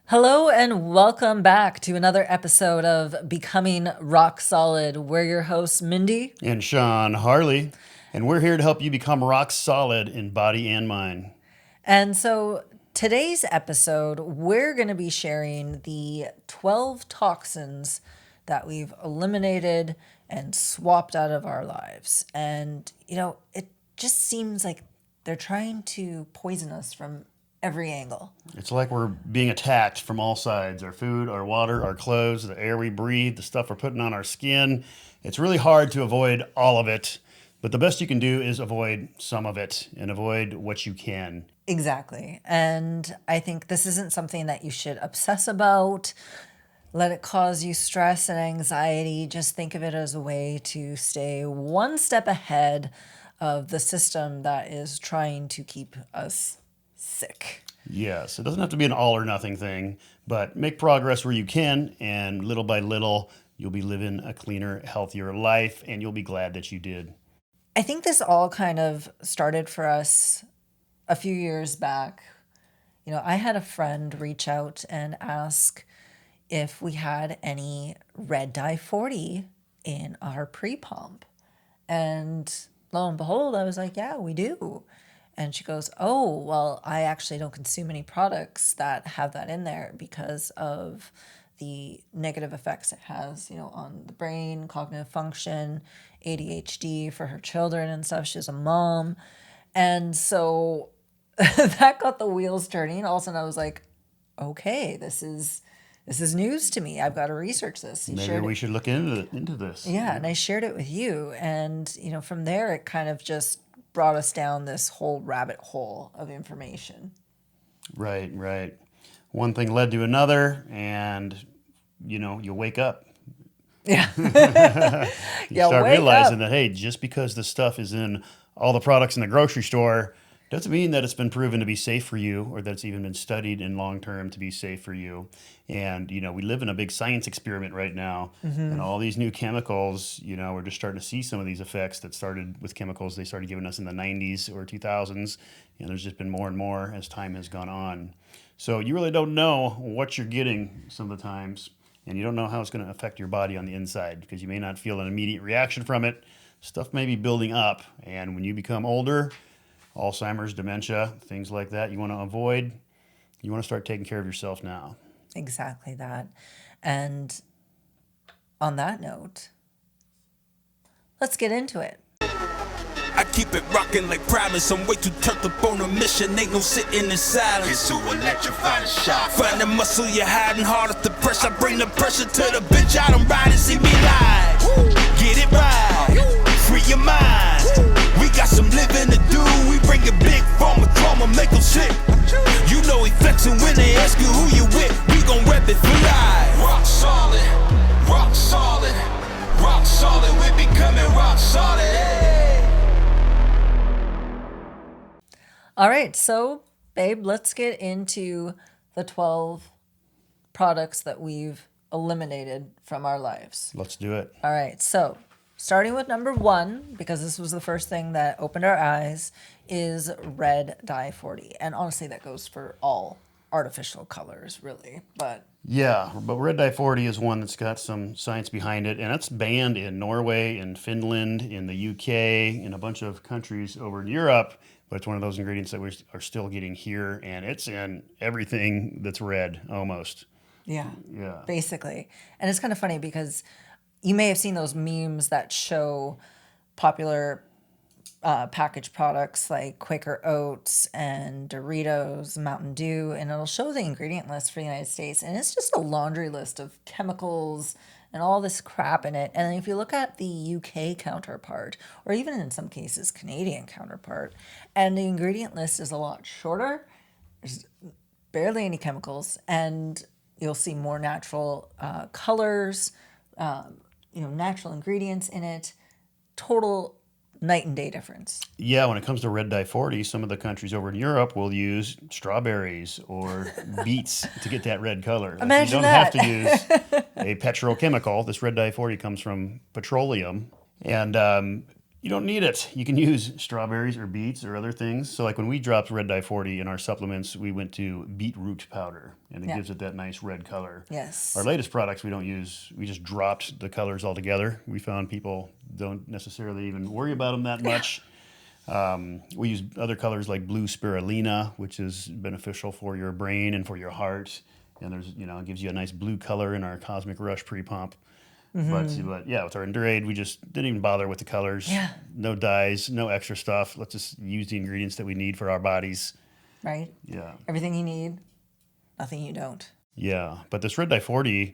Hello and welcome back to another episode of Becoming Rock Solid. We're your hosts, Mindy. And Sean Harley, and we're here to help you become rock solid in body and mind. And so today's episode, we're going to be sharing the 12 toxins that we've eliminated and swapped out of our lives. And, it just seems like they're trying to poison us from every angle. It's like we're being attacked from all sides: our food, our water, our clothes, the air we breathe, the stuff we're putting on our skin. It's really hard to avoid all of it, but the best you can do is avoid some of it and avoid what you can. Exactly. And I think this isn't something that you should obsess about, let it cause you stress and anxiety. Just think of it as a way to stay one step ahead of the system that is trying to keep us sick. Yes, it doesn't have to be an all or nothing thing, but make progress where you can, and little by little, you'll be living a cleaner, healthier life, and you'll be glad that you did. I think this all kind of started for us a few years back. I had a friend reach out and ask if we had any red dye 40 in our pre-pump. And lo and behold, I was like, yeah, we do. And she goes, oh, well, I actually don't consume any products that have that in there because of the negative effects it has, on the brain, cognitive function, ADHD for her children and stuff. She's a mom. And so that got the wheels turning. All of a sudden I was like, okay, this is news to me. I've got to research this. Maybe we should look into this. Yeah, and I shared it with you. And, from there, it kind of just brought us down this whole rabbit hole of information. Right. One thing led to another, and, you wake up. Yeah. You start realizing that, hey, just because this stuff is in all the products in the grocery store doesn't mean that it's been proven to be safe for you, or that it's even been studied in long term to be safe for you. And, we live in a big science experiment right now. And all these new chemicals, we're just starting to see some of these effects that started with chemicals they started giving us in the 90s or 2000s. And there's just been more and more as time has gone on. So you really don't know what you're getting some of the times. And you don't know how it's going to affect your body on the inside, because you may not feel an immediate reaction from it. Stuff may be building up. And when you become older, Alzheimer's, dementia, things like that you want to avoid. You want to start taking care of yourself now. Exactly that. And on that note, let's get into it. I keep it rocking like Primus. I'm way too turned up on a mission. Ain't no sitting in silence. It's too electrifying a shot. Find the muscle you're hiding, hard as the pressure. I bring the pressure to the bench. I don't ride and see me live. Get it right. Free your mind. We got some living to do. We bring it big from a trauma, make them sick. You know he flexing when they ask you who you with. We gon' rep it for life. Rock solid, rock solid, rock solid. We becoming rock solid. Hey. All right, so, babe, let's get into the 12 products that we've eliminated from our lives. Let's do it. All right, so starting with number 1, because this was the first thing that opened our eyes, is red dye 40. And honestly, that goes for all artificial colors, really. But yeah, but red dye 40 is one that's got some science behind it, and it's banned in Norway, in Finland, in the UK, in a bunch of countries over in Europe. But it's one of those ingredients that we are still getting here, and it's in everything that's red, almost. yeah, Yeah. basically. And it's kind of funny because you may have seen those memes that show popular packaged products like Quaker Oats and Doritos, Mountain Dew, and it'll show the ingredient list for the United States. And it's just a laundry list of chemicals and all this crap in it. And then if you look at the UK counterpart, or even in some cases Canadian counterpart, and the ingredient list is a lot shorter, there's barely any chemicals, and you'll see more natural colors, natural ingredients in it. Total night and day difference. Yeah, when it comes to red dye 40, some of the countries over in Europe will use strawberries or beets to get that red color. Imagine you don't that. have to use a petrochemical. This red dye 40 comes from petroleum. And You don't need it. You can use strawberries or beets or other things. So like when we dropped red dye 40 in our supplements, we went to beetroot powder, and it gives it that nice red color. Yes. Our latest products we don't use. We just dropped the colors altogether. We found people don't necessarily even worry about them that much. We use other colors like blue spirulina, which is beneficial for your brain and for your heart. And there's, it gives you a nice blue color in our Cosmic Rush pre-pump. But yeah, with our Endurade, we just didn't even bother with the colors. Yeah. No dyes, no extra stuff. Let's just use the ingredients that we need for our bodies. Right? Yeah. Everything you need, nothing you don't. Yeah. But this red dye 40,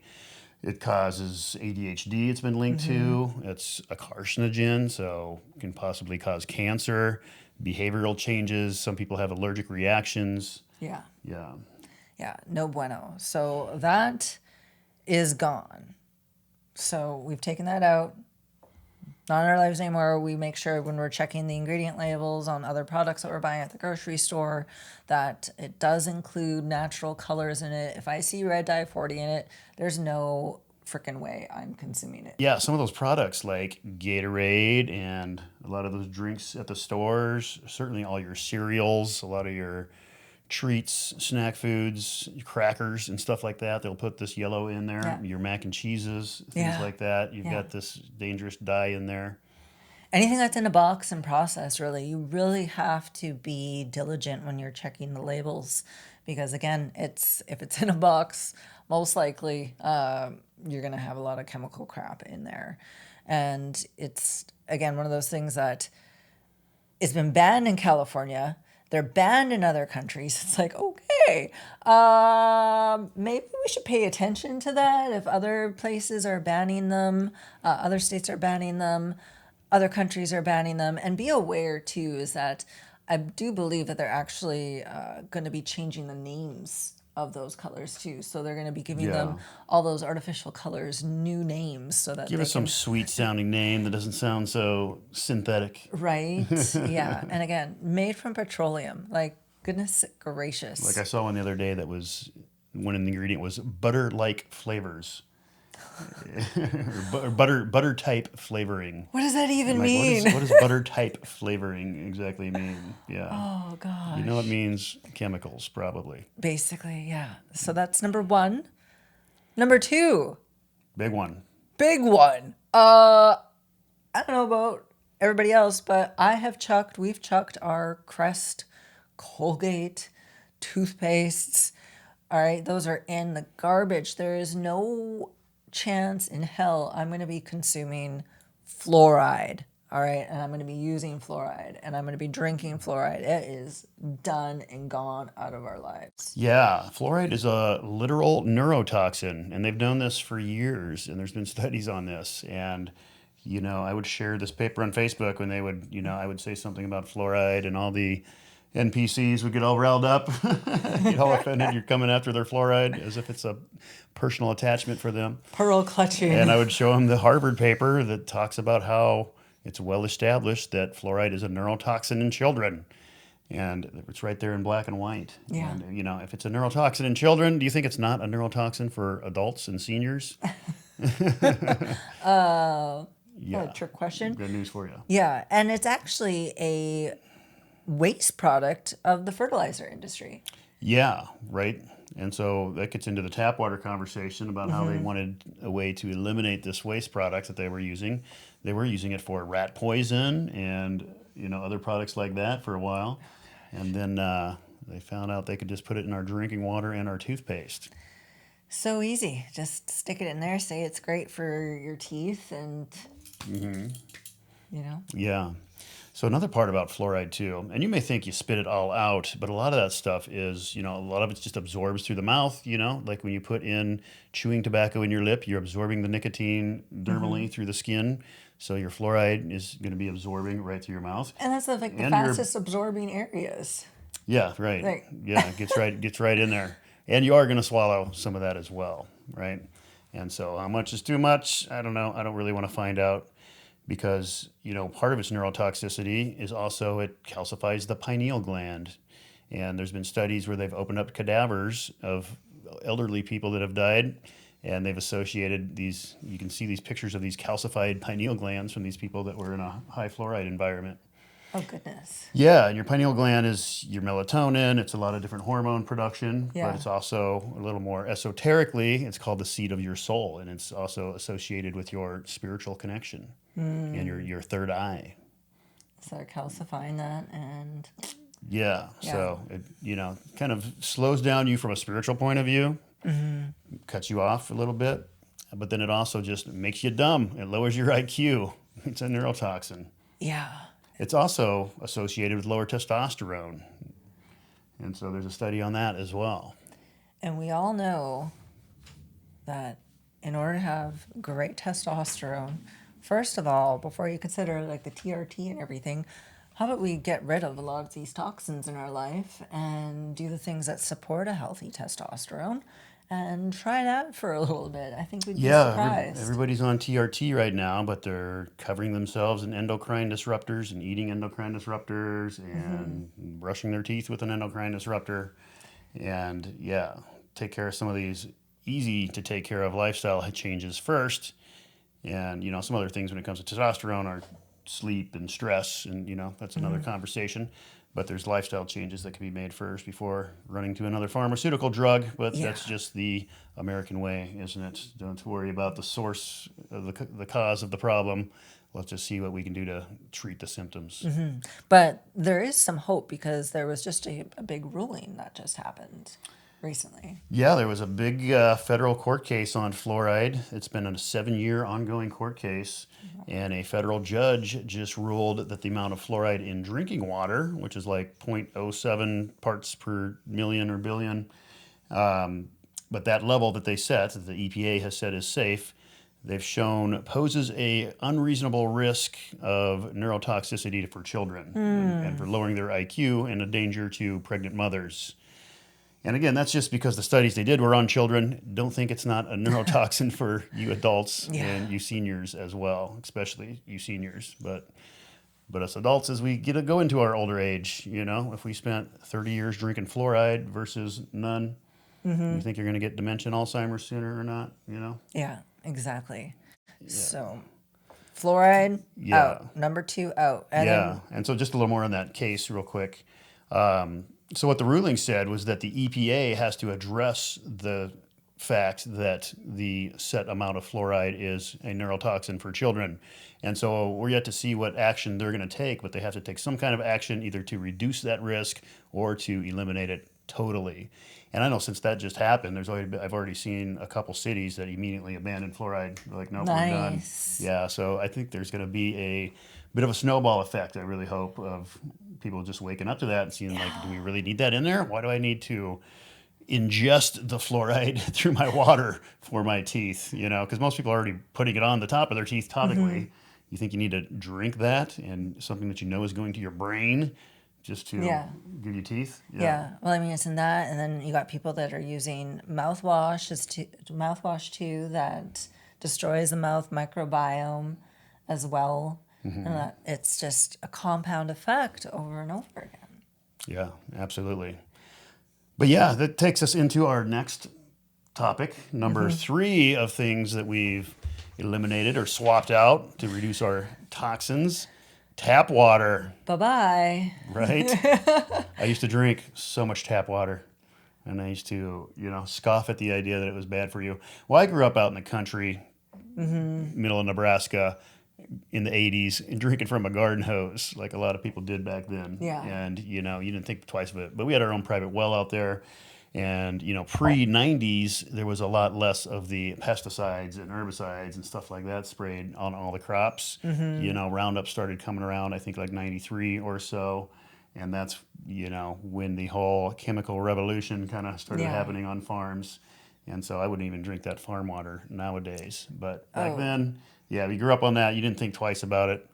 it causes ADHD, it's been linked to. It's a carcinogen, so it can possibly cause cancer, behavioral changes. Some people have allergic reactions. Yeah. Yeah. Yeah. No bueno. So that is gone. So we've taken that out. Not in our lives anymore. We make sure when we're checking the ingredient labels on other products that we're buying at the grocery store that it does include natural colors in it. If I see red dye 40 in it, there's no freaking way I'm consuming it. Yeah, some of those products like Gatorade and a lot of those drinks at the stores, certainly all your cereals, a lot of your treats, snack foods, crackers and stuff like that. They'll put this yellow in there. Yeah. Your mac and cheeses, things like that. You've got this dangerous dye in there. Anything that's in a box and processed, really, you really have to be diligent when you're checking the labels because, again, if it's in a box, most likely you're going to have a lot of chemical crap in there. And it's, again, one of those things that it's been banned in California. They're banned in other countries. It's like, okay, maybe we should pay attention to that. If other places are banning them, other states are banning them, other countries are banning them. And be aware, too, is that I do believe that they're actually going to be changing the names of those colors, too. So they're going to be giving them all those artificial colors new names so that Give us some sweet-sounding name that doesn't sound so synthetic. Right? Yeah. And again, made from petroleum. Like, goodness gracious. Like I saw one the other day that was, one ingredient was butter-like flavors. Or butter type flavoring. What does that even Like, mean? What does butter type flavoring exactly mean? Yeah. Oh, gosh. You know it means chemicals, probably. Basically, yeah. So that's number one. Number two. Big one. Big one. I don't know about everybody else, but we've chucked our Crest, Colgate, toothpastes. All right, those are in the garbage. There is no chance in hell I'm going to be consuming fluoride. All right, and I'm going to be using fluoride, and I'm going to be drinking fluoride. It is done and gone out of our lives. Yeah, fluoride is a literal neurotoxin, and they've known this for years, and there's been studies on this. And, I would share this paper on Facebook when they would, I would say something about fluoride, and all the NPCs would get all riled up, get all offended. You're coming after their fluoride as if it's a personal attachment for them. Pearl clutching. And I would show them the Harvard paper that talks about how it's well established that fluoride is a neurotoxin in children. And it's right there in black and white. Yeah. And, if it's a neurotoxin in children, do you think it's not a neurotoxin for adults and seniors? Yeah. A trick question. Good news for you. Yeah, and it's actually a waste product of the fertilizer industry. Yeah, right. And so that gets into the tap water conversation about how they wanted a way to eliminate this waste product that they were using. They were using it for rat poison and other products like that for a while. And then they found out they could just put it in our drinking water and our toothpaste. So easy. Just stick it in there, say it's great for your teeth, and, Yeah. So another part about fluoride too, and you may think you spit it all out, but a lot of that stuff is, a lot of it just absorbs through the mouth, like when you put in chewing tobacco in your lip, you're absorbing the nicotine dermally through the skin. So your fluoride is going to be absorbing right through your mouth. And that's the fastest absorbing areas. Yeah, right. Right. Yeah, it gets right in there. And you are going to swallow some of that as well, right? And so how much is too much? I don't know. I don't really want to find out. Because, part of its neurotoxicity is also it calcifies the pineal gland. And there's been studies where they've opened up cadavers of elderly people that have died, And they've associated these, you can see these pictures of these calcified pineal glands from these people that were in a high fluoride environment. Oh, goodness. Yeah, and your pineal gland is your melatonin. It's a lot of different hormone production, Yeah. but it's also a little more esoterically, it's called the seat of your soul, and it's also associated with your spiritual connection and your third eye. So they're calcifying that, and Yeah, Yeah. so it, kind of slows down you from a spiritual point of view, cuts you off a little bit, but then it also just makes you dumb. It lowers your IQ. It's a neurotoxin. yeah. It's also associated with lower testosterone. And so there's a study on that as well. And we all know that in order to have great testosterone, first of all, before you consider like the TRT and everything, how about we get rid of a lot of these toxins in our life and do the things that support a healthy testosterone and try that for a little bit. I think we'd be surprised. Everybody's on TRT right now, but they're covering themselves in endocrine disruptors and eating endocrine disruptors and brushing their teeth with an endocrine disruptor. And take care of some of these easy to take care of lifestyle changes first. And, some other things when it comes to testosterone are sleep and stress, and, that's another conversation. But there's lifestyle changes that can be made first before running to another pharmaceutical drug. But that's just the American way, isn't it? Don't worry about the source of the cause of the problem. Let's just see what we can do to treat the symptoms. But there is some hope because there was just a big ruling that just happened recently. Yeah, there was a big federal court case on fluoride. It's been a 7-year ongoing court case, and a federal judge just ruled that the amount of fluoride in drinking water, which is like 0.07 parts per million or billion, but that level that they set, that the EPA has said is safe, they've shown poses a unreasonable risk of neurotoxicity for children and for lowering their IQ and a danger to pregnant mothers. And again, that's just because the studies they did were on children. Don't think it's not a neurotoxin for you adults and you seniors as well, especially you seniors. But us adults, as we go into our older age, if we spent 30 years drinking fluoride versus none, you think you're going to get dementia and Alzheimer's sooner or not, Yeah, exactly. So fluoride out, number 2 out. And and so just a little more on that case real quick. So what the ruling said was that the EPA has to address the fact that the set amount of fluoride is a neurotoxin for children. And so we're yet to see what action they're going to take, but they have to take some kind of action either to reduce that risk or to eliminate it totally. And I know since that just happened, I've already seen a couple cities that immediately abandoned fluoride. They're like, nope, we're done. Yeah, so I think there's going to be a bit of a snowball effect, I really hope, of people just waking up to that and seeing, like, do we really need that in there? Why do I need to ingest the fluoride through my water for my teeth? Because most people are already putting it on the top of their teeth topically. You think you need to drink that and something that is going to your brain just to give you teeth? Yeah. Well, I mean, it's in that, and then you got people that are using mouthwash too that destroys the mouth microbiome as well. And that it's just a compound effect over and over again. Yeah, absolutely. But that takes us into our next topic, number 3 of things that we've eliminated or swapped out to reduce our toxins. Tap water. Bye-bye. Right? I used to drink so much tap water, and I used to, scoff at the idea that it was bad for you. Well, I grew up out in the country, middle of Nebraska, in the 80s, and drinking from a garden hose like a lot of people did back then. Yeah. And, you didn't think twice of it. But we had our own private well out there. And, pre-90s, there was a lot less of the pesticides and herbicides and stuff like that sprayed on all the crops. Roundup started coming around, I think, like 93 or so. And that's, when the whole chemical revolution kind of started happening on farms. And so I wouldn't even drink that farm water nowadays. But back then, we grew up on that. You didn't think twice about it.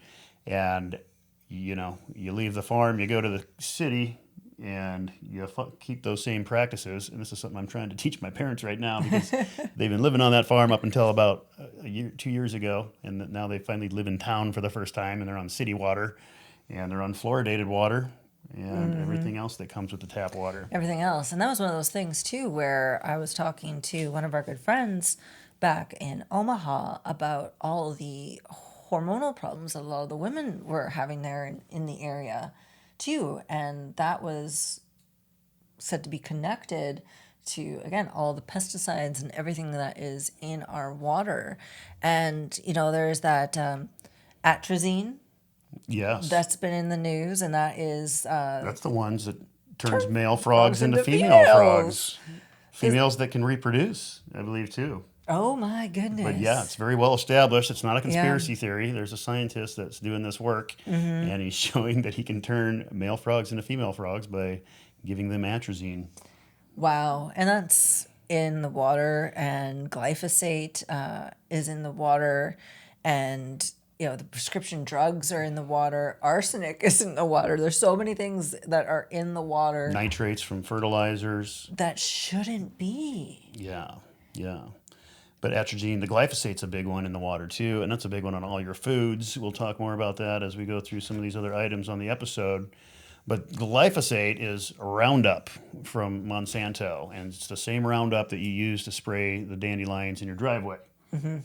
And, you leave the farm, you go to the city, and you keep those same practices. And this is something I'm trying to teach my parents right now because they've been living on that farm up until about 2 years ago. And now they finally live in town for the first time, and they're on city water, and they're on fluoridated water. and everything else that comes with the tap water. Everything else. And that was one of those things, too, where I was talking to one of our good friends back in Omaha about all the hormonal problems that a lot of the women were having there in the area, too. And that was said to be connected to, again, all the pesticides and everything that is in our water. And, there's that atrazine. Yes. That's been in the news, and that is... that's the ones that turns male frogs into female frogs. Females that can reproduce, I believe, too. Oh, my goodness. But yeah, it's very well established. It's not a conspiracy theory. There's a scientist that's doing this work, and he's showing that he can turn male frogs into female frogs by giving them atrazine. Wow. And that's in the water, and glyphosate is in the water, and... the prescription drugs are in the water. Arsenic is in the water. There's so many things that are in the water. Nitrates from fertilizers. That shouldn't be. Yeah. But atrazine, the glyphosate's a big one in the water too, and that's a big one on all your foods. We'll talk more about that as we go through some of these other items on the episode. But glyphosate is Roundup from Monsanto, and it's the same Roundup that you use to spray the dandelions in your driveway.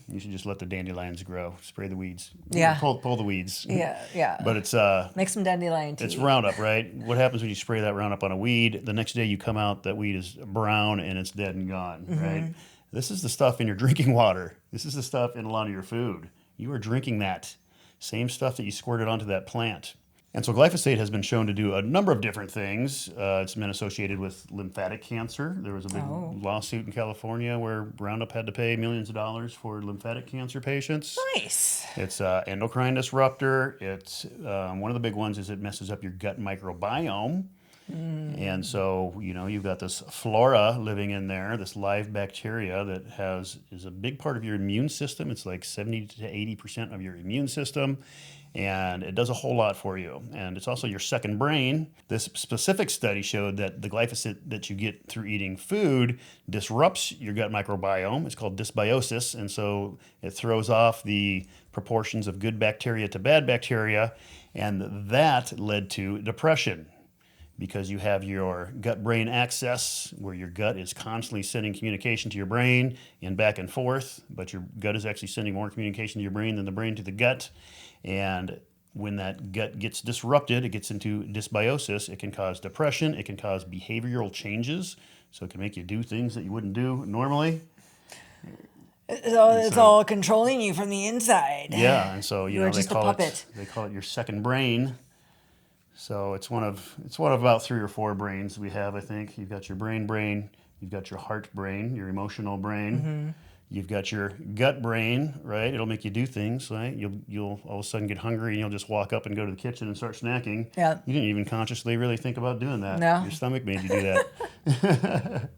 You should just let the dandelions grow. Spray the weeds. Yeah. Pull the weeds. Yeah. But it's make some dandelion tea. It's Roundup, right? What happens when you spray that Roundup on a weed? The next day you come out, that weed is brown and it's dead and gone, right? This is the stuff in your drinking water. This is the stuff in a lot of your food. You are drinking that same stuff that you squirted onto that plant. And so glyphosate has been shown to do a number of different things. It's been associated with lymphatic cancer. There was a big lawsuit in California where Roundup had to pay millions of dollars for lymphatic cancer patients. Nice. It's endocrine disruptor. It's one of the big ones is it messes up your gut microbiome. And so, you've got this flora living in there, this live bacteria that is a big part of your immune system. It's like 70 to 80% of your immune system. And it does a whole lot for you. And it's also your second brain. This specific study showed that the glyphosate that you get through eating food disrupts your gut microbiome. It's called dysbiosis. And so it throws off the proportions of good bacteria to bad bacteria. And that led to depression, because you have your gut-brain axis where your gut is constantly sending communication to your brain and back and forth, but your gut is actually sending more communication to your brain than the brain to the gut. And when that gut gets disrupted, it gets into dysbiosis. It can cause depression. It can cause behavioral changes. So it can make you do things that you wouldn't do normally. It's all controlling you from the inside. Yeah, and so You're just a puppet. They call it your second brain. So it's one of about 3 or 4 brains we have, I think. You've got your brain, you've got your heart brain, your emotional brain. You've got your gut brain, right? It'll make you do things, right? You'll all of a sudden get hungry and you'll just walk up and go to the kitchen and start snacking. Yeah. You didn't even consciously really think about doing that. No. Your stomach made you do that.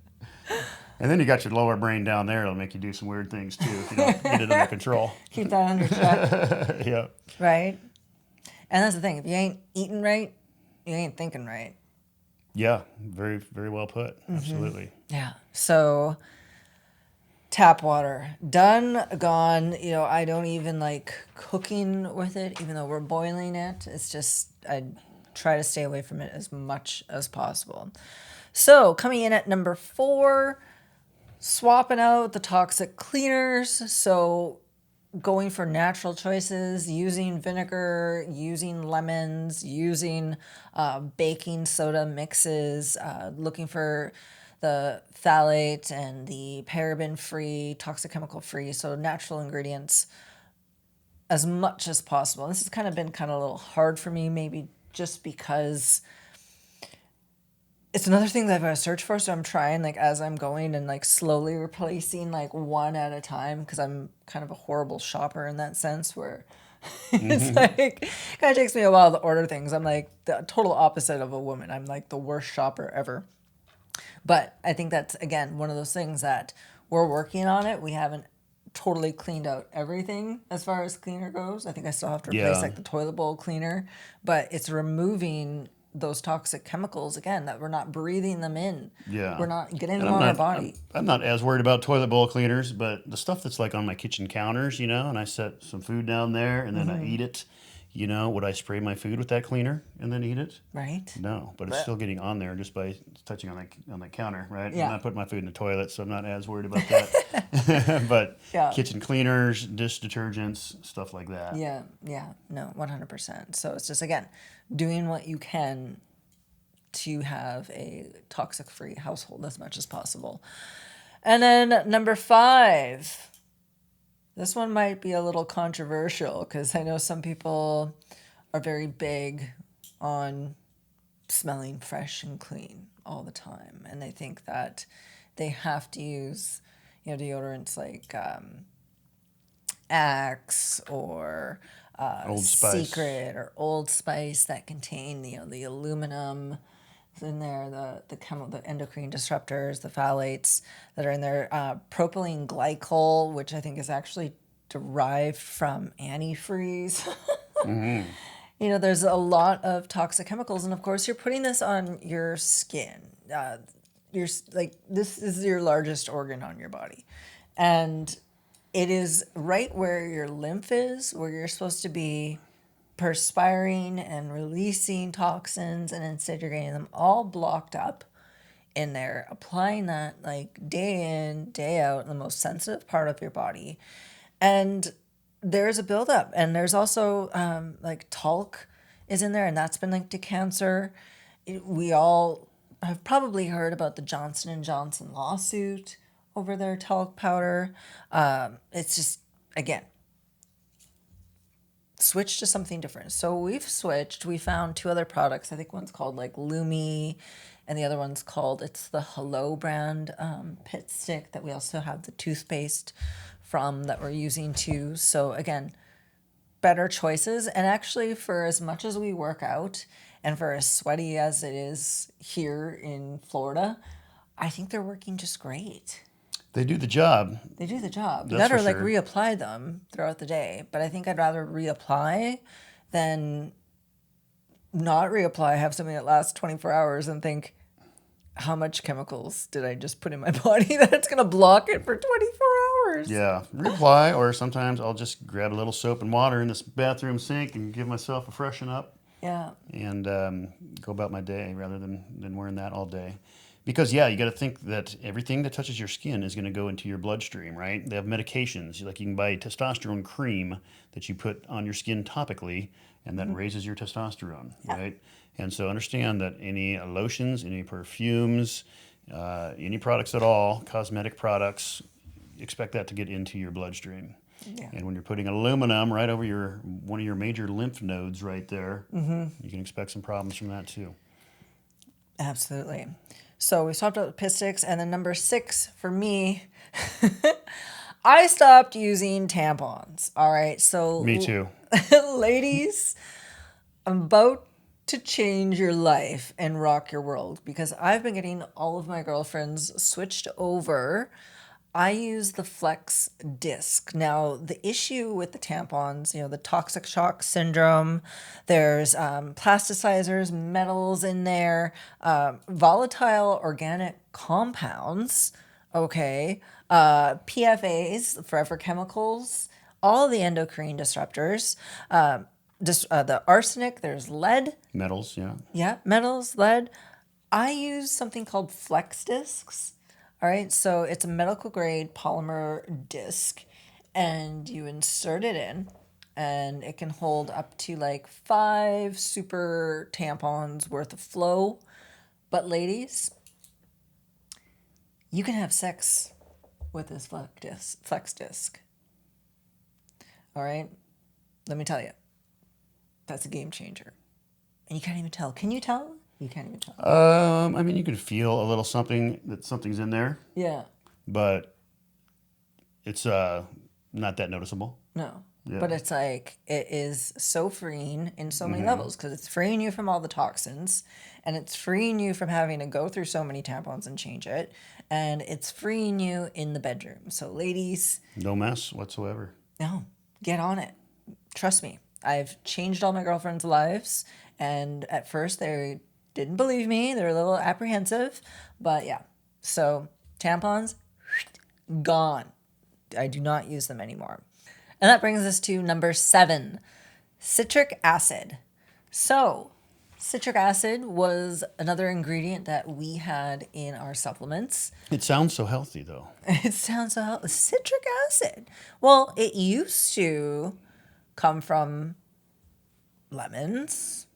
And then you got your lower brain down there. It'll make you do some weird things too if you don't get it under control. Keep that under check. Yeah. Right? And that's the thing. If you ain't eating right, you ain't thinking right. Yeah. Very, very well put. Absolutely. Yeah. So... tap water, done, gone. I don't even like cooking with it, even though we're boiling it. It's just, I try to stay away from it as much as possible. So coming in at number 4, swapping out the toxic cleaners. So going for natural choices, using vinegar, using lemons, using baking soda mixes, looking for the phthalate and the paraben-free, toxic chemical-free, so natural ingredients as much as possible. This has kind of been a little hard for me, maybe just because it's another thing that I've got to search for, so I'm trying, as I'm going and, slowly replacing, one at a time, because I'm kind of a horrible shopper in that sense, where it's kind of takes me a while to order things. I'm the total opposite of a woman. I'm the worst shopper ever. But I think that's, again, one of those things that we're working on it. We haven't totally cleaned out everything as far as cleaner goes. I think I still have to replace the toilet bowl cleaner. But it's removing those toxic chemicals, again, that we're not breathing them in. Yeah. We're not getting them on our body. I'm not as worried about toilet bowl cleaners, but the stuff that's on my kitchen counters, and I set some food down there and then I eat it. would I spray my food with that cleaner and then eat it? Right. No, but it's still getting on there just by touching on the counter, right? Yeah. I'm not putting my food in the toilet, so I'm not as worried about that. But Yeah. kitchen cleaners, dish detergents, stuff like that. Yeah. No, 100%. So it's just, again, doing what you can to have a toxic-free household as much as possible. And then number 5. This one might be a little controversial because I know some people are very big on smelling fresh and clean all the time. And they think that they have to use, deodorants like Axe or Old Spice. Secret or Old Spice that contain, the aluminum in there, the endocrine disruptors, the phthalates that are in there, propylene glycol, which I think is actually derived from antifreeze. There's a lot of toxic chemicals, and of course, you're putting this on your skin. This is your largest organ on your body, and it is right where your lymph is, where you're supposed to be perspiring and releasing toxins, and instead you're getting them all blocked up in there, applying that like day in, day out in the most sensitive part of your body. And there's a buildup, and there's also like talc is in there, and that's been linked to cancer. We all have probably heard about the Johnson & Johnson lawsuit over their talc powder. It's just, again, switch to something different. So we've switched. We found 2 other products. I think one's called like Lumi, and the other one's called, it's the Hello brand pit stick that we also have the toothpaste from that we're using too. So again, better choices. And actually, for as much as we work out and for as sweaty as it is here in Florida, I think they're working just great. They do the job. They do the job. You That's gotta for like sure. reapply them throughout the day. But I think I'd rather reapply than not reapply, have something that lasts 24 hours and think, how much chemicals did I just put in my body that it's gonna block it for 24 hours? Yeah, reapply, or sometimes I'll just grab a little soap and water in this bathroom sink and give myself a freshen up. Yeah. And go about my day rather than wearing that all day. Because, yeah, you got to think that everything that touches your skin is going to go into your bloodstream, right? They have medications. Like you can buy testosterone cream that you put on your skin topically, and that raises your testosterone, right? And so understand that any lotions, any perfumes, any products at all, cosmetic products, expect that to get into your bloodstream. Yeah. And when you're putting aluminum right over one of your major lymph nodes right there, you can expect some problems from that too. Absolutely. So we swapped out the pit sticks, and then number 6 for me, I stopped using tampons. All right, so Me too. ladies, I'm about to change your life and rock your world because I've been getting all of my girlfriends switched over. I use the Flex disc. Now, the issue with the tampons, the toxic shock syndrome, there's plasticizers, metals in there, volatile organic compounds, okay, PFAs, forever chemicals, all the endocrine disruptors, the arsenic, there's lead. Metals, yeah. Yeah, metals, lead. I use something called Flex discs. All right, so it's a medical grade polymer disc, and you insert it in, and it can hold up to like 5 super tampons worth of flow. But ladies, you can have sex with this Flex disc. All right, let me tell you, that's a game changer. And you can't even tell. Can you tell? You can't even tell. I mean, you can feel a little something that something's in there, Yeah. but it's not that noticeable. No. Yeah. But it's like, it is so freeing in so many levels because it's freeing you from all the toxins, and it's freeing you from having to go through so many tampons and change it, and it's freeing you in the bedroom. So ladies, No mess whatsoever. no, get on it. Trust me. I've changed all my girlfriends' lives, and at first they didn't believe me. They were a little apprehensive, but yeah. So tampons, gone. I do not use them anymore. And that brings us to number 7. Citric acid. So, citric acid was another ingredient that we had in our supplements. It sounds so healthy, though. It sounds so healthy. Citric acid. Well, it used to come from lemons,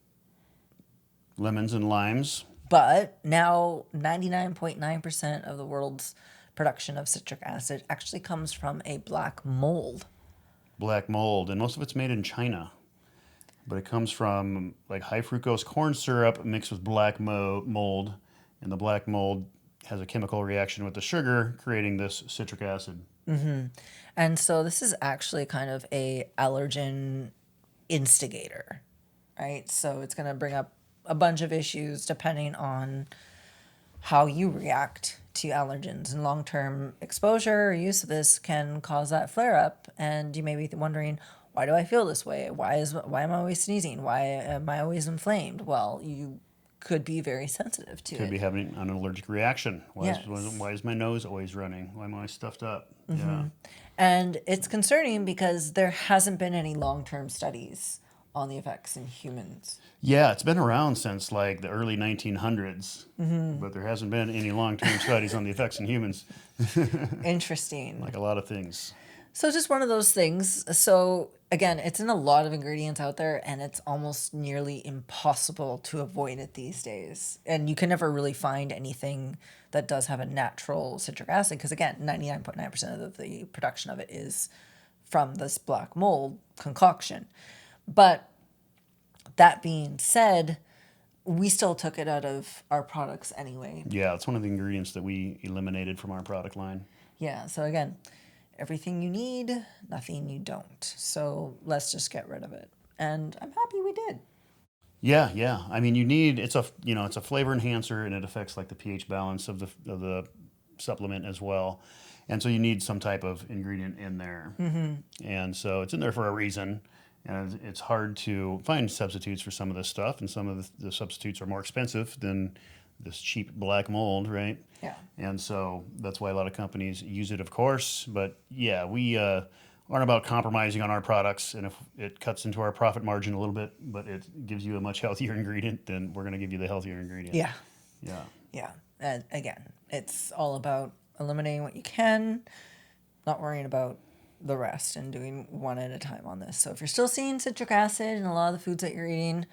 Lemons and limes. but now 99.9% of the world's production of citric acid actually comes from a black mold. Black mold, and most of it's made in China. But it comes from like high fructose corn syrup mixed with black mold, and the black mold has a chemical reaction with the sugar, creating this citric acid. And so this is actually kind of a allergen instigator, right? So it's going to bring up a bunch of issues depending on how you react to allergens, and long-term exposure or use of this can cause that flare up. And you may be wondering, why do I feel this way? Why am I always sneezing? Why am I always inflamed? Well, you could be very sensitive to Could it. be having an allergic reaction. Yes. Why is my nose always running? Why am I stuffed up? Yeah. And it's concerning because there hasn't been any long-term studies on the effects in humans. Yeah, it's been around since like the early 1900s, but there hasn't been any long-term studies on the effects in humans, Interesting. like a lot of things. So just one of those things. So again, it's in a lot of ingredients out there, and it's almost nearly impossible to avoid it these days. And you can never really find anything that does have a natural citric acid because, again, 99.9% of the production of it is from this black mold concoction. But that being said, we still took it out of our products anyway. Yeah, it's one of the ingredients that we eliminated from our product line. Yeah, so again, everything you need, nothing you don't. So let's just get rid of it. And I'm happy we did. Yeah. I mean, it's a flavor enhancer, and it affects like the pH balance of the supplement as well. And so you need some type of ingredient in there. And so it's in there for a reason. And it's hard to find substitutes for some of this stuff, and some of the substitutes are more expensive than this cheap black mold, right? Yeah. And so that's why a lot of companies use it, of course. But yeah, we aren't about compromising on our products, and if it cuts into our profit margin a little bit, but it gives you a much healthier ingredient, then we're going to give you the healthier ingredient. Yeah. Yeah. Yeah. And again, it's all about eliminating what you can, not worrying about the rest, and doing one at a time on this. So if you're still seeing citric acid in a lot of the foods that you're eating,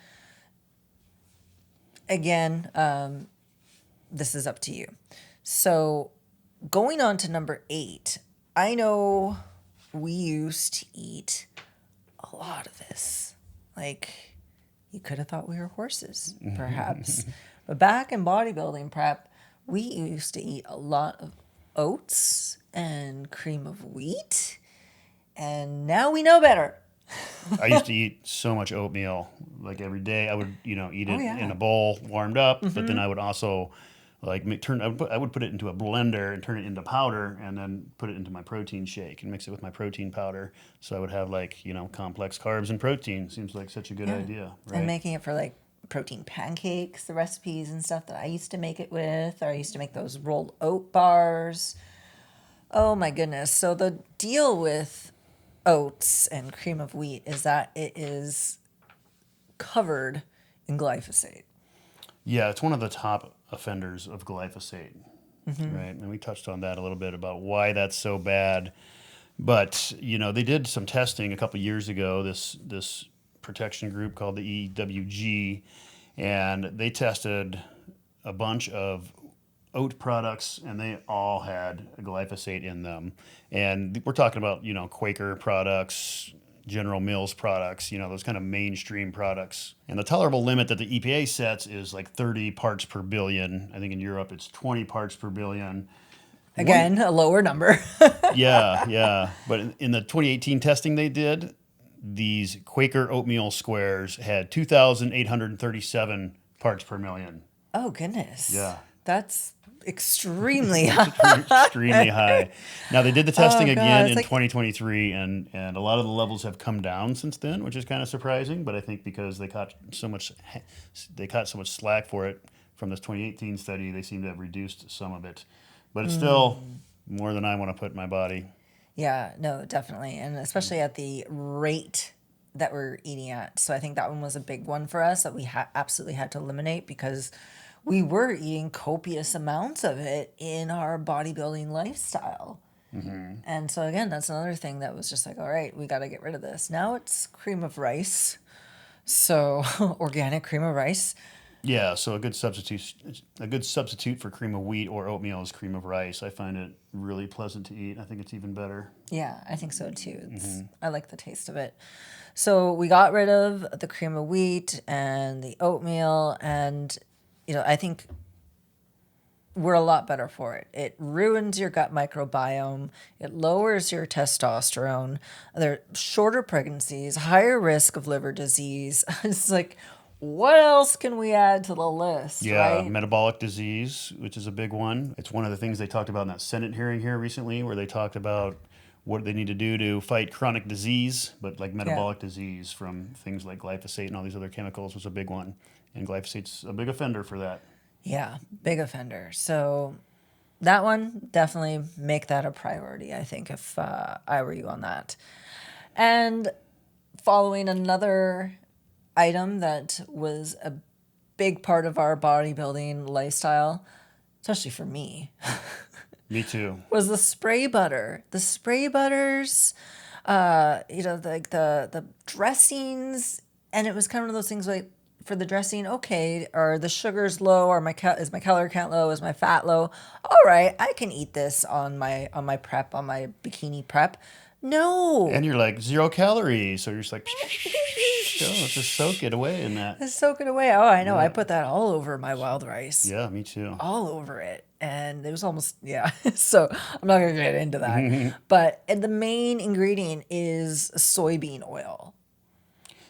again, this is up to you. So going on to number 8, I know we used to eat a lot of this. Like, you could have thought we were horses, perhaps. But back in bodybuilding prep, we used to eat a lot of oats and cream of wheat. And now we know better. I used to eat so much oatmeal, like every day. I would, eat it yeah. in a bowl, warmed up, but then I would also like I would put it into a blender and turn it into powder, and then put it into my protein shake and mix it with my protein powder. So I would have like, complex carbs and protein. Seems like such a good idea, right? And making it for like protein pancakes, the recipes and stuff that I used to make it with, or I used to make those rolled oat bars. Oh my goodness. So the deal with oats and cream of wheat is that it is covered in glyphosate. Yeah, it's one of the top offenders of glyphosate, right? And we touched on that a little bit about why that's so bad. But, they did some testing a couple years ago, this protection group called the EWG, and they tested a bunch of oat products, and they all had glyphosate in them. And we're talking about, Quaker products, General Mills products, those kind of mainstream products. And the tolerable limit that the EPA sets is like 30 parts per billion. I think in Europe it's 20 parts per billion. Again, a lower number. Yeah. But in the 2018 testing they did, these Quaker oatmeal squares had 2,837 parts per million. Oh, goodness. Yeah. That's extremely high. Extremely high. Now they did the testing again in like 2023, and a lot of the levels have come down since then, which is kind of surprising. But I think because they caught so much slack for it from this 2018 study, they seem to have reduced some of it. But it's still more than I want to put in my body. Yeah, no, definitely. And especially at the rate that we're eating at. So I think that one was a big one for us that we absolutely had to eliminate because we were eating copious amounts of it in our bodybuilding lifestyle. And so again, that's another thing that was just like, all right, we got to get rid of this. Now it's cream of rice. So organic cream of rice. Yeah, so a good substitute for cream of wheat or oatmeal is cream of rice. I find it really pleasant to eat. I think it's even better. Yeah, I think so too. I like the taste of it. So we got rid of the cream of wheat and the oatmeal, and I think we're a lot better for it. It ruins your gut microbiome. It lowers your testosterone. There are shorter pregnancies, higher risk of liver disease. It's like, what else can we add to the list, Yeah, right? metabolic disease, which is a big one. It's one of the things they talked about in that Senate hearing here recently, where they talked about what they need to do to fight chronic disease, but like metabolic disease from things like glyphosate and all these other chemicals was a big one. And glyphosate's a big offender for that. Yeah, big offender. So that one, definitely make that a priority, I think, if I were you on that. And following another item that was a big part of our bodybuilding lifestyle, especially for me, Me too. was the spray butter. The spray butters, like the dressings, and it was kind of one of those things like, for the dressing, okay, are the sugars low? Or is my calorie count low? Is my fat low? All right, I can eat this on my prep, on my bikini prep. No. And you're like 0 calories, so you're just like, just soak it away in that. Just soak it away. Oh, I know. I put that all over my wild rice. Yeah, me too. All over it. And it was almost, yeah. So I'm not going to get into that. But the main ingredient is soybean oil.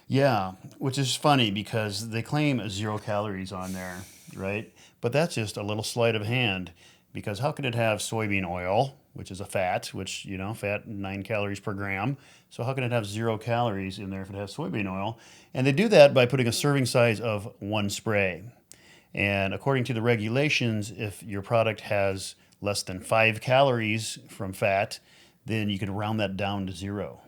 Yeah, which is funny because they claim 0 calories on there, right? But that's just a little sleight of hand because how could it have soybean oil, which is a fat, which, fat 9 calories per gram. So how can it have 0 calories in there if it has soybean oil? And they do that by putting a serving size of 1 spray. And according to the regulations, if your product has less than 5 calories from fat, then you can round that down to 0.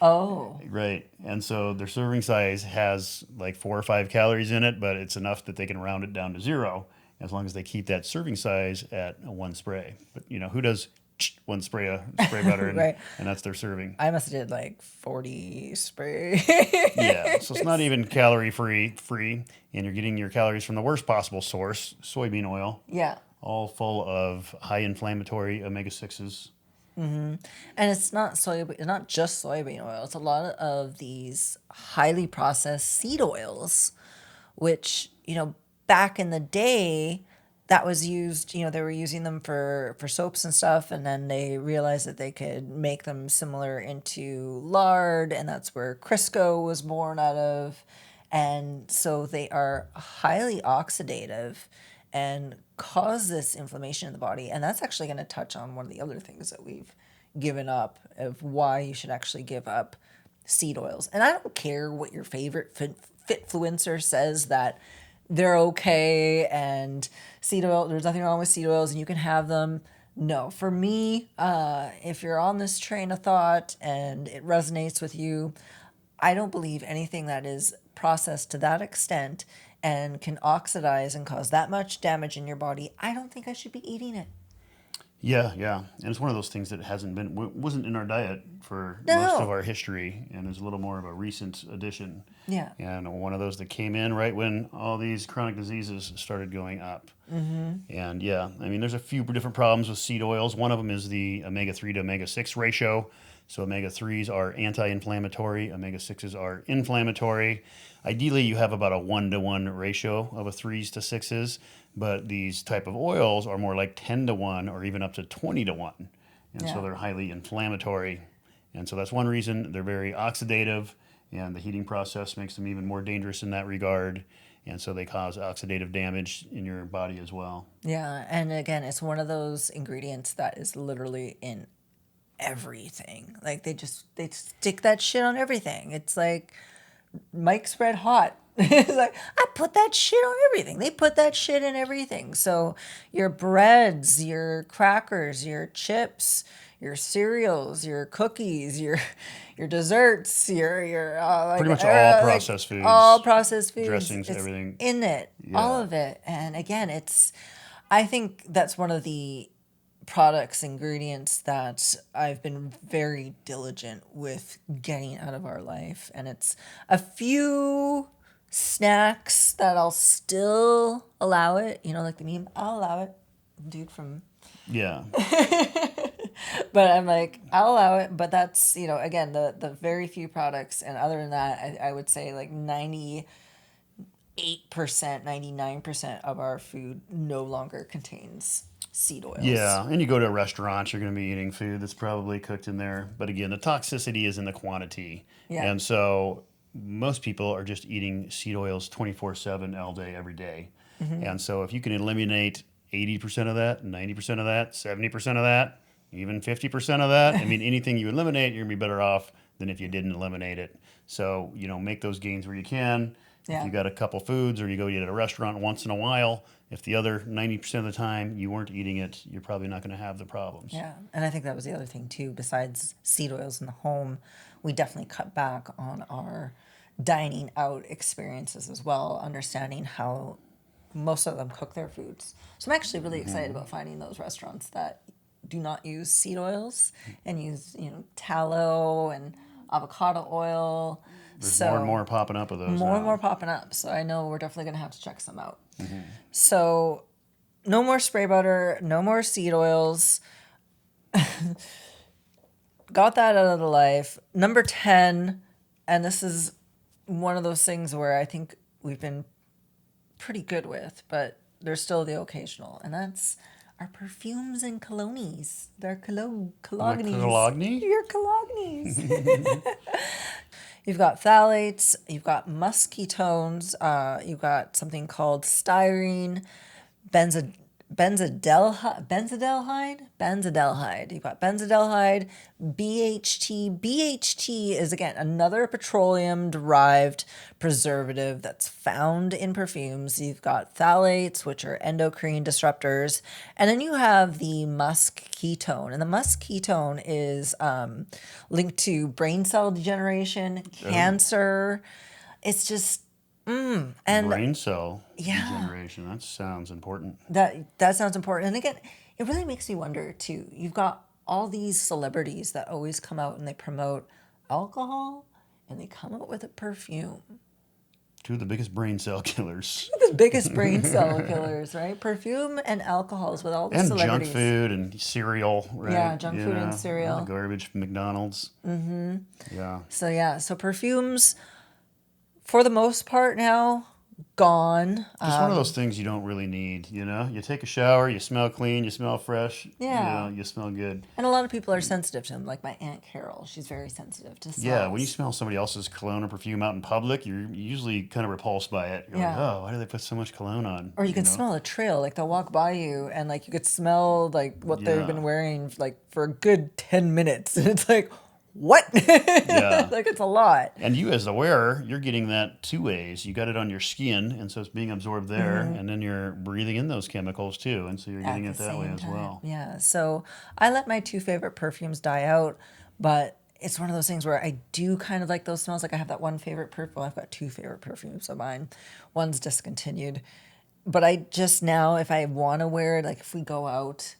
Oh. Right. And so their serving size has like 4 or 5 calories in it, but it's enough that they can round it down to 0 as long as they keep that serving size at 1 spray. But, who does 1 spray of spray butter and, Right. and that's their serving? I must have did like 40 spray. Yeah. So it's not even calorie free, and you're getting your calories from the worst possible source, soybean oil. Yeah. All full of high inflammatory omega-6s. And it's not just soybean oil. It's a lot of these highly processed seed oils, which, back in the day, that was used, they were using them for soaps and stuff. And then they realized that they could make them similar into lard. And that's where Crisco was born out of. And so they are highly oxidative and cause this inflammation in the body. And that's actually going to touch on one of the other things that we've given up of why you should actually give up seed oils. And I don't care what your favorite fitfluencer says that they're okay and seed oil, there's nothing wrong with seed oils and you can have them. No, for me, if you're on this train of thought and it resonates with you, I don't believe anything that is processed to that extent and can oxidize and cause that much damage in your body. I don't think I should be eating it. Yeah, and it's one of those things that wasn't in our diet for most of our history, and is a little more of a recent addition. Yeah. And one of those that came in right when all these chronic diseases started going up. And there's a few different problems with seed oils. One of them is the omega-3 to omega-6 ratio. So omega-3s are anti-inflammatory, omega-6s are inflammatory. Ideally, you have about a 1-to-1 ratio of a 3s to 6s, but these type of oils are more like 10-to-1 or even up to 20-to-1. And so they're highly inflammatory. And so that's one reason they're very oxidative, and the heating process makes them even more dangerous in that regard. And so they cause oxidative damage in your body as well. Yeah, and again, it's one of those ingredients that is literally in everything. Like they stick that shit on everything. It's like Mike's Red Hot. It's like, I put that shit on everything. They put that shit in everything. So your breads, your crackers, your chips, your cereals, your cookies, your desserts, your like, Pretty much all like processed foods, all processed foods. dressings, It's everything. in it, all Yeah. of it. And again, I think that's one of the products, ingredients that I've been very diligent with getting out of our life. And it's a few snacks that I'll still allow it, like the meme, I'll allow it, dude from, Yeah. but I'm like, I'll allow it. But that's, again, the very few products. And other than that, I would say like 98%, 99% of our food no longer contains seed oils. Yeah, and you go to a restaurant, you're going to be eating food that's probably cooked in there. But again, the toxicity is in the quantity. Yeah. And so most people are just eating seed oils 24/7 all day, every day. And so if you can eliminate 80% of that, 90% of that, 70% of that, even 50% of that, I mean, anything you eliminate, you're going to be better off than if you didn't eliminate it. So, make those gains where you can. Yeah. If you got a couple foods or you go eat at a restaurant once in a while, if the other 90% of the time you weren't eating it, you're probably not going to have the problems. Yeah, and I think that was the other thing too. Besides seed oils in the home, we definitely cut back on our dining out experiences as well, understanding how most of them cook their foods. So I'm actually really excited about finding those restaurants that do not use seed oils and use, tallow and avocado oil. There's more and more popping up of those More now. and more popping up. So I know we're definitely going to have to check some out. So no more spray butter, no more seed oils. Got that out of the life. Number 10, and this is one of those things where I think we've been pretty good with, but there's still the occasional, and that's our perfumes and colognes. They're colognes. Cologne? Your colognes. You've got phthalates, you've got muscatones, you've got something called styrene, benzodelhide. You've got benzodelhide, BHT. BHT is, again, another petroleum-derived preservative that's found in perfumes. You've got phthalates, which are endocrine disruptors. And then you have the musk ketone. And the musk ketone is linked to brain cell degeneration, cancer. It's just... and brain cell degeneration. That sounds important. That sounds important. And again, it really makes me wonder too. You've got all these celebrities that always come out and they promote alcohol and they come out with a perfume. Two of the biggest brain cell killers. The biggest brain cell killers, right? Perfume and alcohols with all the And celebrities. junk food and cereal, right? Yeah, junk food and cereal. The garbage from McDonald's. Mm-hmm. Yeah. So perfumes, for the most part now, gone. Just one of those things you don't really need, You take a shower, you smell clean, you smell fresh. Yeah. You smell good. And a lot of people are sensitive to them, like my Aunt Carol. She's very sensitive to smells. Yeah, when you smell somebody else's cologne or perfume out in public, you're usually kind of repulsed by it. You're like, oh, why do they put so much cologne on? Or you can smell a trail, like they'll walk by you and like you could smell like what they've been wearing like for a good 10 minutes. And it's like, what? Yeah. Like it's a lot. And you as the wearer, you're getting that two ways. You got it on your skin, and so it's being absorbed there, and then you're breathing in those chemicals too, and so you're getting it that way as well. Yeah. So I let my two favorite perfumes die out, but it's one of those things where I do kind of like those smells. Like I have that one favorite perfume. Well, I've got two favorite perfumes of mine. One's discontinued. But I just now, if I want to wear it, like if we go out,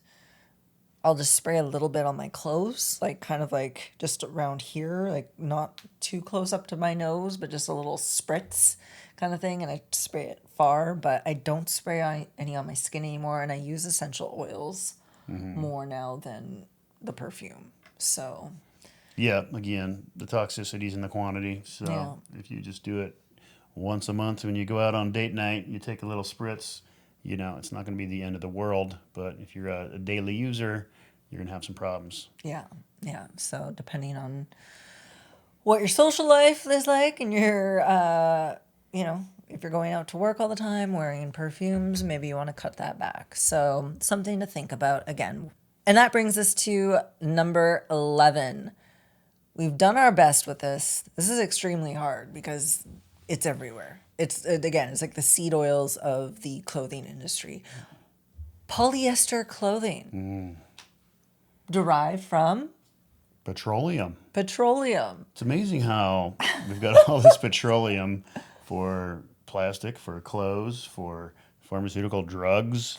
I'll just spray a little bit on my clothes, like kind of like just around here, like not too close up to my nose, but just a little spritz kind of thing. And I spray it far, but I don't spray any on my skin anymore. And I use essential oils more now than the perfume. So... Yeah, again, the toxicities in the quantity. So if you just do it once a month when you go out on date night, you take a little spritz, it's not going to be the end of the world. But if you're a daily user, you're going to have some problems. Yeah. So depending on what your social life is like and your, if you're going out to work all the time wearing perfumes, maybe you want to cut that back. So something to think about again. And that brings us to number 11. We've done our best with this. This is extremely hard because It's everywhere. It's like the seed oils of the clothing industry. Polyester clothing derived from Petroleum. petroleum. It's amazing how we've got all this petroleum for plastic, for clothes, for pharmaceutical drugs,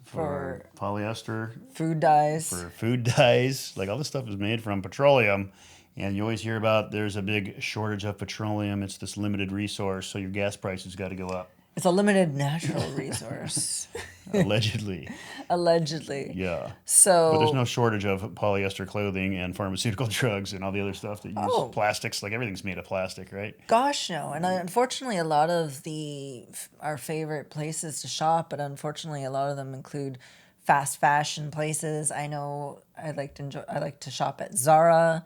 for polyester, Food dyes. for food dyes. Like all this stuff is made from petroleum. And you always hear about there's a big shortage of petroleum. It's this limited resource, so your gas prices got to go up. It's a limited natural resource. Allegedly. Allegedly. Yeah. So, But there's no shortage of polyester clothing and pharmaceutical drugs and all the other stuff that use plastics. Like everything's made of plastic, right? gosh, no. And unfortunately, a lot of our favorite places to shop, but unfortunately, a lot of them include fast fashion places. I know I like to shop at Zara.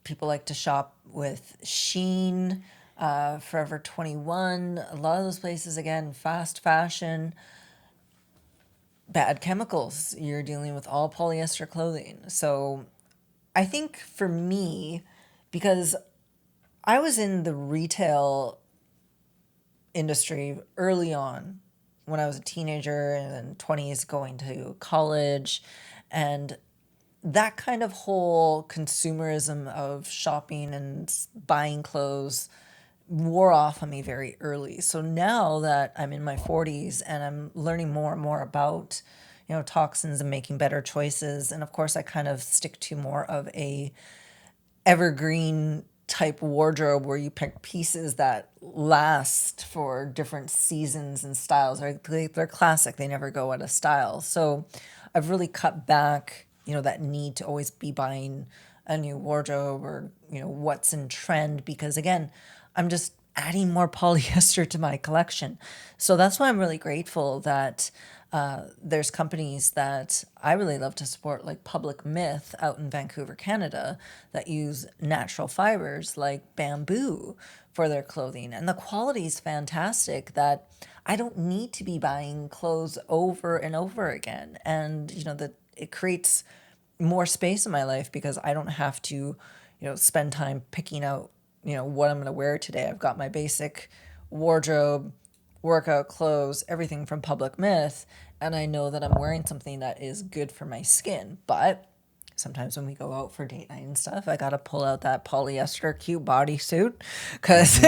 People like to shop with Shein, Forever 21. A lot of those places, again, fast fashion, bad chemicals. You're dealing with all polyester clothing. So I think for me, because I was in the retail industry early on when I was a teenager and then 20s going to college, and that kind of whole consumerism of shopping and buying clothes wore off on me very early. So now that I'm in my 40s and I'm learning more and more about, toxins and making better choices, and of course I kind of stick to more of a evergreen type wardrobe where you pick pieces that last for different seasons and styles. They're classic. They never go out of style. So I've really cut back, that need to always be buying a new wardrobe or, what's in trend, because again, I'm just adding more polyester to my collection. So that's why I'm really grateful that there's companies that I really love to support, like Public Myth out in Vancouver, Canada, that use natural fibers like bamboo for their clothing. And the quality is fantastic that I don't need to be buying clothes over and over again. And, that it creates more space in my life because I don't have to, spend time picking out, what I'm going to wear today. I've got my basic wardrobe, workout clothes, everything from Public Myth, and I know that I'm wearing something that is good for my skin. But sometimes when we go out for date night and stuff, I got to pull out that polyester cute bodysuit because,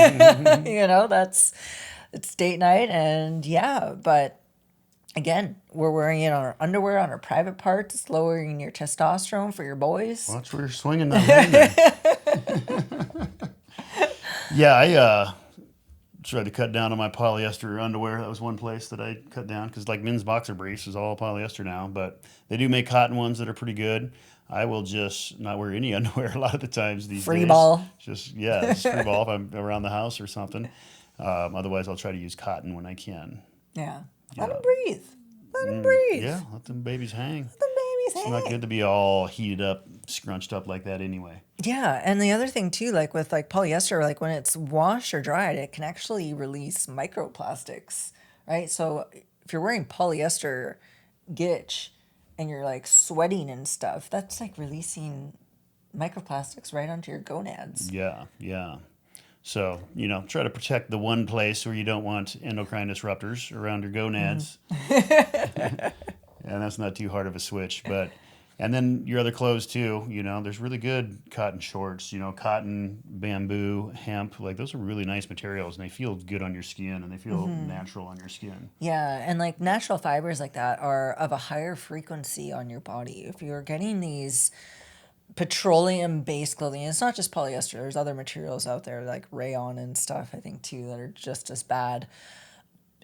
it's date night. And yeah, but again, we're wearing it on our underwear, on our private parts. It's lowering your testosterone for your boys. Well, that's where you're swinging that line. Yeah, I tried to cut down on my polyester underwear. That was one place that I cut down because like men's boxer briefs is all polyester now, but they do make cotton ones that are pretty good. I will just not wear any underwear a lot of the times these days. Free ball. Just free ball if I'm around the house or something. Otherwise, I'll try to use cotton when I can. Yeah. Let them breathe. Let them breathe. Yeah, let them babies hang. Let them babies hang. It's not good to be all heated up, scrunched up like that anyway. Yeah, and the other thing too, like with like polyester, like when it's washed or dried, it can actually release microplastics, right? So if you're wearing polyester gitch and you're like sweating and stuff, that's like releasing microplastics right onto your gonads. Yeah. So, try to protect the one place where you don't want endocrine disruptors around your gonads. And that's not too hard of a switch. And then your other clothes too, there's really good cotton shorts, cotton, bamboo, hemp. Like those are really nice materials and they feel good on your skin and they feel natural on your skin. Yeah, and like natural fibers like that are of a higher frequency on your body. If you're getting these petroleum-based clothing, it's not just polyester. There's other materials out there like rayon and stuff, I think, too, that are just as bad.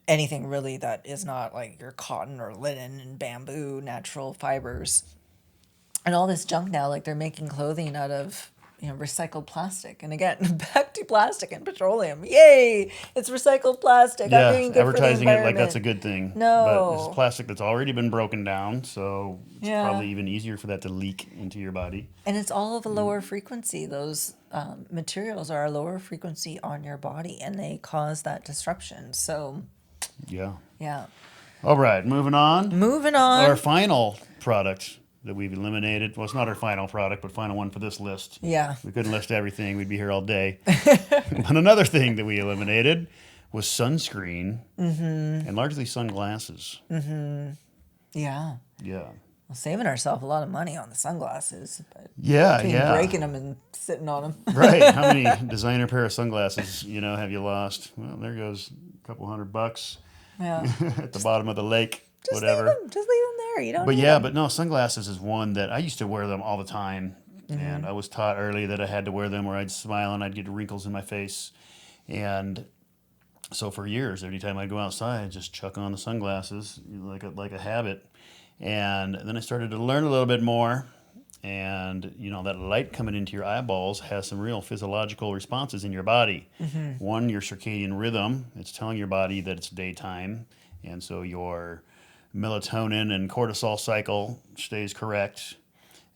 Anything really that is not like your cotton or linen and bamboo, natural fibers. And all this junk now, like they're making clothing out of, recycled plastic. And again, back to plastic and petroleum. Yay! It's recycled plastic. Yeah, I'm being good advertising for the it like that's a good thing. No. But it's plastic that's already been broken down, so it's probably even easier for that to leak into your body. And it's all of a lower frequency. Those materials are a lower frequency on your body, and they cause that disruption. So, yeah. Yeah. All right, moving on. Moving on. Our final product that we've eliminated. Well, it's not our final product, but final one for this list. Yeah. We couldn't list everything. We'd be here all day. But another thing that we eliminated was sunscreen and largely sunglasses. Yeah. Yeah. Well, saving ourselves a lot of money on the sunglasses, but Yeah, between yeah. breaking them and sitting on them. Right. How many designer pair of sunglasses, have you lost? Well, there goes a couple $100 Yeah. at the bottom of the lake, Just whatever. leave them there. You don't But need yeah, them. but no, sunglasses is one that I used to wear them all the time. And I was taught early that I had to wear them or I'd smile and I'd get wrinkles in my face. And so for years, every time I'd go outside, I'd just chuck on the sunglasses like a habit. And then I started to learn a little bit more. And, that light coming into your eyeballs has some real physiological responses in your body. One, your circadian rhythm. It's telling your body that it's daytime. And so your melatonin and cortisol cycle stays correct.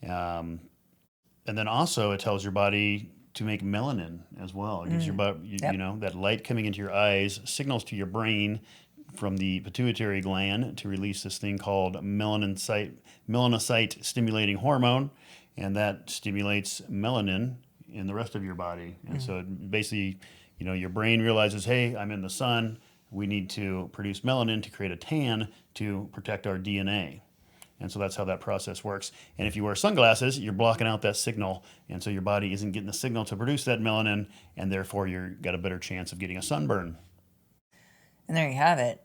And then also it tells your body to make melanin as well. It gives your body, that light coming into your eyes signals to your brain from the pituitary gland to release this thing called melanocyte stimulating hormone, and that stimulates melanin in the rest of your body. And so it basically, your brain realizes, hey, I'm in the sun. We need to produce melanin to create a tan to protect our DNA. And so that's how that process works. And if you wear sunglasses, you're blocking out that signal. And so your body isn't getting the signal to produce that melanin, and therefore you've got a better chance of getting a sunburn. And there you have it.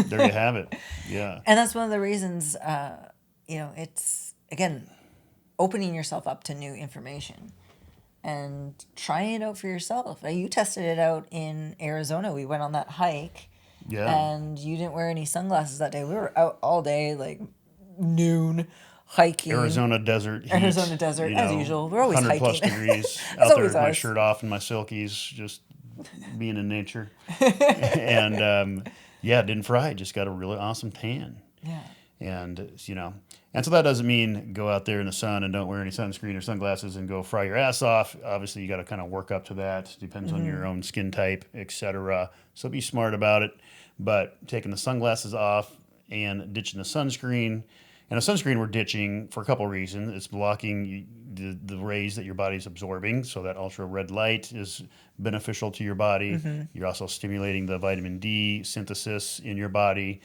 There you have it. Yeah. And that's one of the reasons, it's, again, opening yourself up to new information and trying it out for yourself. You tested it out in Arizona. We went on that hike. Yeah. And you didn't wear any sunglasses that day. We were out all day, like noon, hiking. Arizona desert. Heat, As usual. We're always 100 plus hiking. degrees. Out That's there always with my us. shirt off and my silkies, just being in nature. And didn't fry. Just got a really awesome tan. Yeah. And so that doesn't mean go out there in the sun and don't wear any sunscreen or sunglasses and go fry your ass off. Obviously, you got to kind of work up to that. Depends on your own skin type, etc. So be smart about it. But taking the sunglasses off and ditching the sunscreen. And a sunscreen we're ditching for a couple of reasons. It's blocking the rays that your body's absorbing, so that ultra red light is beneficial to your body. You're also stimulating the vitamin D synthesis in your body.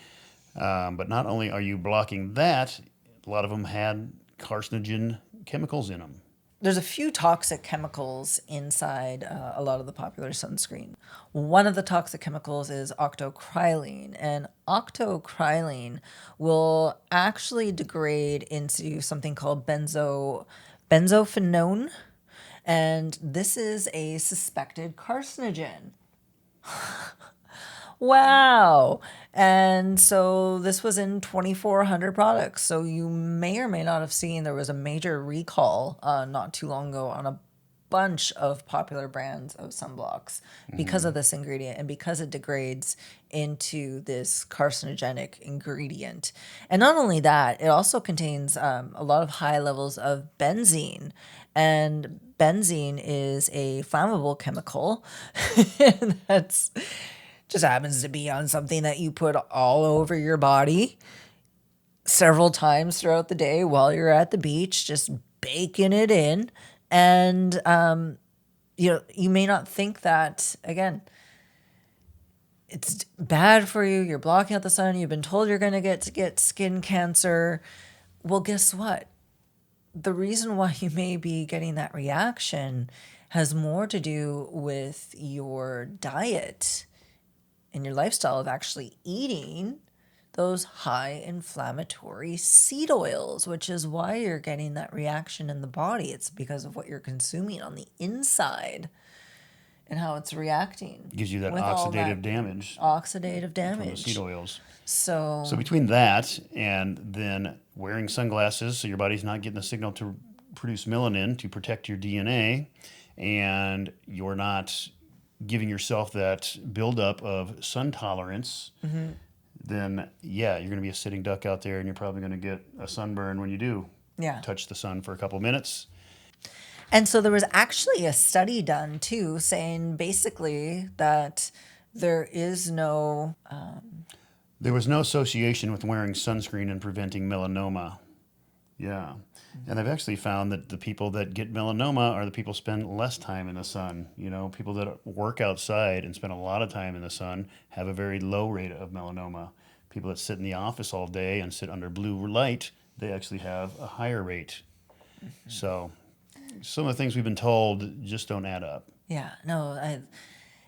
But not only are you blocking that, a lot of them had carcinogen chemicals in them. There's a few toxic chemicals inside a lot of the popular sunscreen. One of the toxic chemicals is octocrylene, and octocrylene will actually degrade into something called benzophenone, and this is a suspected carcinogen. Wow. And so this was in 2,400 products. So you may or may not have seen there was a major recall not too long ago on a bunch of popular brands of sunblocks because of this ingredient and because it degrades into this carcinogenic ingredient. And not only that, it also contains a lot of high levels of benzene. And benzene is a flammable chemical that's just happens to be on something that you put all over your body several times throughout the day while you're at the beach, just baking it in. And, you may not think that, again, it's bad for you. You're blocking out the sun. You've been told you're going to get skin cancer. Well, guess what? The reason why you may be getting that reaction has more to do with your diet and your lifestyle of actually eating those high inflammatory seed oils, which is why you're getting that reaction in the body. It's because of what you're consuming on the inside and how it's reacting. Gives you that with all oxidative damage Oxidative from the damage. seed oils. So So between that and then wearing sunglasses so your body's not getting the signal to produce melanin to protect your DNA, and you're not giving yourself that buildup of sun tolerance, then you're going to be a sitting duck out there, and you're probably going to get a sunburn when you do touch the sun for a couple minutes. And so there was actually a study done too, saying basically that there is no There was no association with wearing sunscreen and preventing melanoma. Yeah. And I've actually found that the people that get melanoma are the people spend less time in the sun. You know, people that work outside and spend a lot of time in the sun have a very low rate of melanoma. People that sit in the office all day and sit under blue light, they actually have a higher rate. So some of the things we've been told just don't add up. Yeah, no,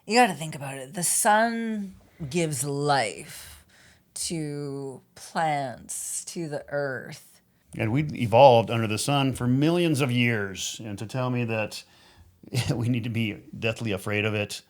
you got to think about it. The sun gives life to plants, to the earth. And we evolved under the sun for millions of years. And to tell me that we need to be deathly afraid of it,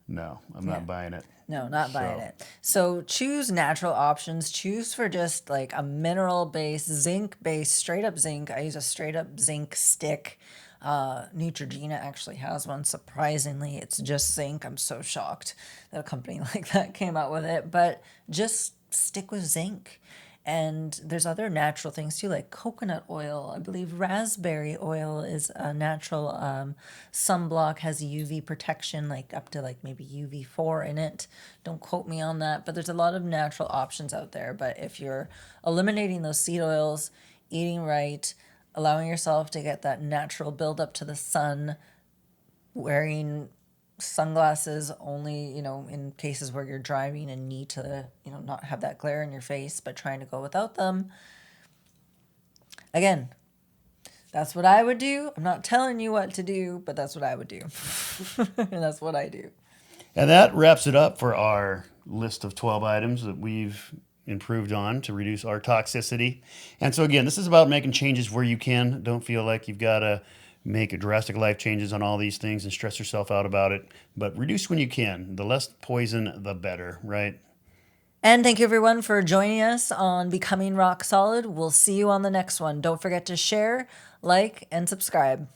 no, I'm not buying it. No, not buying it. So choose natural options. Choose for just like a mineral-based, zinc-based, straight-up zinc. I use a straight-up zinc stick. Neutrogena actually has one. Surprisingly, it's just zinc. I'm so shocked that a company like that came out with it. But just stick with zinc. And there's other natural things too, like coconut oil. I believe raspberry oil is a natural sunblock, has UV protection, like up to like maybe UV4 in it. Don't quote me on that, but there's a lot of natural options out there. But if you're eliminating those seed oils, eating right, allowing yourself to get that natural buildup to the sun, wearing sunglasses only, in cases where you're driving and need to, not have that glare in your face, but trying to go without them. Again, that's what I would do. I'm not telling you what to do, but that's what I would do. And that's what I do. And that wraps it up for our list of 12 items that we've improved on to reduce our toxicity. And so again, this is about making changes where you can. Don't feel like you've got to make drastic life changes on all these things and stress yourself out about it, but reduce when you can. The less poison, the better, right? And thank you everyone for joining us on Becoming Rock Solid. We'll see you on the next one. Don't forget to share, like, and subscribe.